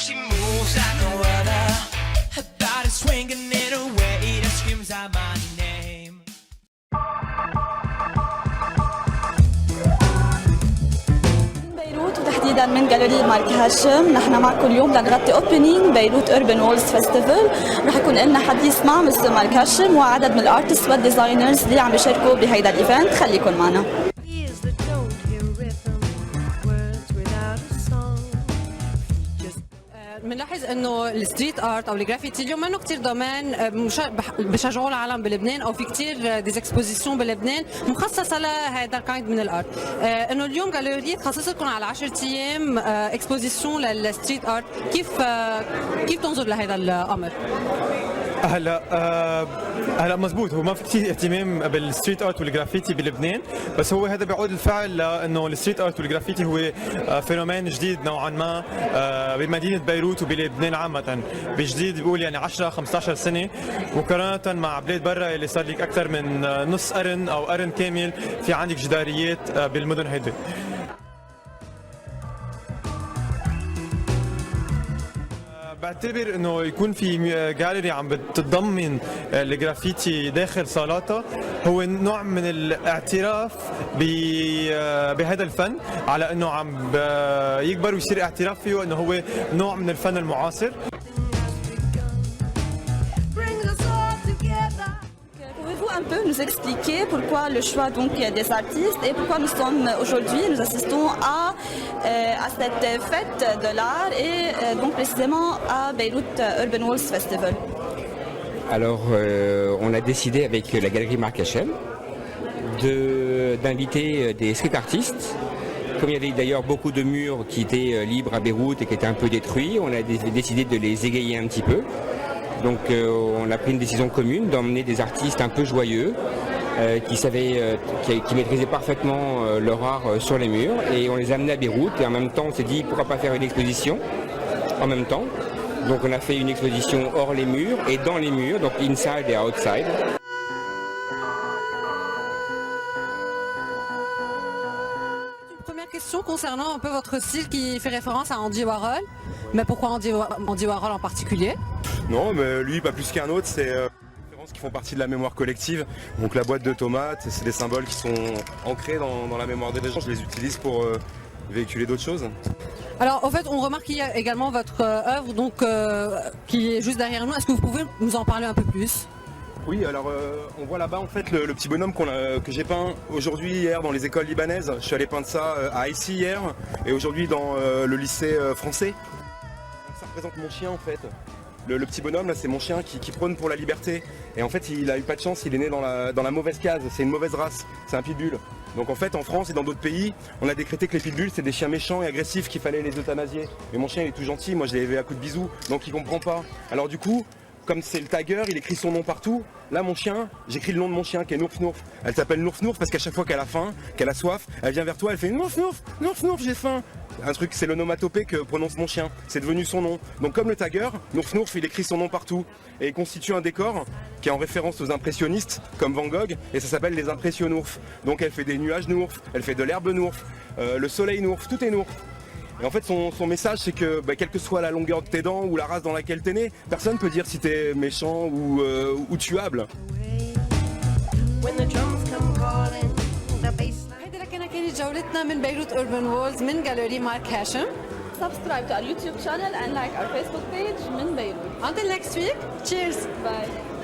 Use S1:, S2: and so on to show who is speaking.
S1: She moves like no other. Her body swinging in a way that screams out my name.
S2: بيروت وتحديدا من جاليري مارك هاشم، نحن معكم اليوم لنغطي اوبننج بيروت اوربن وولز فيستيفال. رح يكون لنا حديث مع مستر مارك هاشم وعدد من الارتست والديزاينرز اللي عم يشاركوا بهيدا الايفنت. خليكم معنا.
S3: بنلاحظ انه الستريت ارت او الجرافيتي اليوم منه كثير دومين بشجعوا العالم بلبنان او في كثير ديز اكسبوزيسيون بلبنان مخصصه لهذا الكايند من الارت. انه اليوم جاليري تخصصت لكم على 10 ايام اكسبوزيسيون للستريت ارت، كيف تنظر لهذا الامر؟
S4: هلا مزبوط، هو ما في كثير اهتمام بالستريت ارت والجرافيتي بلبنان، بس هو هذا بيعود الفعل لانه الستريت ارت والجرافيتي هو فينومين جديد نوعا ما بمدينه بيروت وبلبنان عامه. بجديد بقول يعني 10 15 سنه مقارنه مع بلاد برا اللي صار لك اكثر من نص قرن او قرن كامل في عندك جداريات بالمدن هيدي. بعتبر انه يكون في جاليري عم بتتضمن الجرافيتي داخل صالاتها هو نوع من الاعتراف بهذا الفن، على انه عم يكبر ويصير اعتراف فيه انه هو نوع من الفن المعاصر.
S2: Pouvez-vous un peu nous expliquer pourquoi le choix donc des artistes et pourquoi nous sommes aujourd'hui, nous assistons à cette fête de l'art et donc précisément à Beyrouth Urban Walls Festival?
S5: Alors, on a décidé avec la galerie Marc Hachem d'inviter des street artistes. Comme il y avait d'ailleurs beaucoup de murs qui étaient libres à Beyrouth et qui étaient un peu détruits, on a décidé de les égayer un petit peu. Donc on a pris une décision commune d'emmener des artistes un peu joyeux qui maîtrisaient parfaitement leur art sur les murs, et on les a amenés à Beyrouth, et en même temps on s'est dit pourquoi pas faire une exposition en même temps. Donc on a fait une exposition hors les murs et dans les murs, donc inside et outside.
S3: Première question concernant un peu votre style qui fait référence à Andy Warhol. Mais pourquoi Andy Warhol en particulier?
S6: Non, mais lui, pas plus qu'un autre, c'est des références qui font partie de la mémoire collective. Donc la boîte de tomates, c'est des symboles qui sont ancrés dans la mémoire des gens. Je les utilise pour véhiculer d'autres choses.
S3: Alors, en fait, on remarque qu'il y a également votre œuvre donc, qui est juste derrière nous. Est-ce que vous pouvez nous en parler un peu plus?
S6: Oui, alors on voit là-bas en fait le petit bonhomme que j'ai peint aujourd'hui, hier, dans les écoles libanaises. Je suis allé peindre ça à Haïti hier, et aujourd'hui dans le lycée français. Donc, ça représente mon chien en fait. Le petit bonhomme là, c'est mon chien qui prône pour la liberté. Et en fait, il a eu pas de chance, il est né dans la mauvaise case. C'est une mauvaise race, c'est un pitbull. Donc en fait, en France et dans d'autres pays, on a décrété que les pitbulls c'est des chiens méchants et agressifs qu'il fallait les euthanasier. Mais mon chien il est tout gentil, moi je l'ai élevé à coups de bisous, donc il comprend pas. Alors du coup, comme c'est le tagger, il écrit son nom partout. Là, mon chien, j'écris le nom de mon chien qui est Nourf Nourf. Elle s'appelle Nourf Nourf parce qu'à chaque fois qu'elle a faim, qu'elle a soif, elle vient vers toi, elle fait Nourf Nourf, Nourf Nourf, j'ai faim. Un truc, c'est l'onomatopée que prononce mon chien. C'est devenu son nom. Donc comme le tagger, Nourf Nourf, il écrit son nom partout. Et il constitue un décor qui est en référence aux impressionnistes, comme Van Gogh, et ça s'appelle les impressionnourf. Donc elle fait des nuages Nourf, elle fait de l'herbe Nourf, le soleil Nourf, tout est Nourf. Et en fait, son message, c'est que quelle que soit la longueur de tes dents ou la race dans laquelle t'es né, personne peut dire si t'es méchant ou tuable.
S3: هيدي كانت جولتنا من بيروت أوربن وولز من جاليري مارك هاشم.
S2: Subscribe to our YouTube channel and like our Facebook page من بيروت.
S3: Until next week, cheers!
S2: Bye.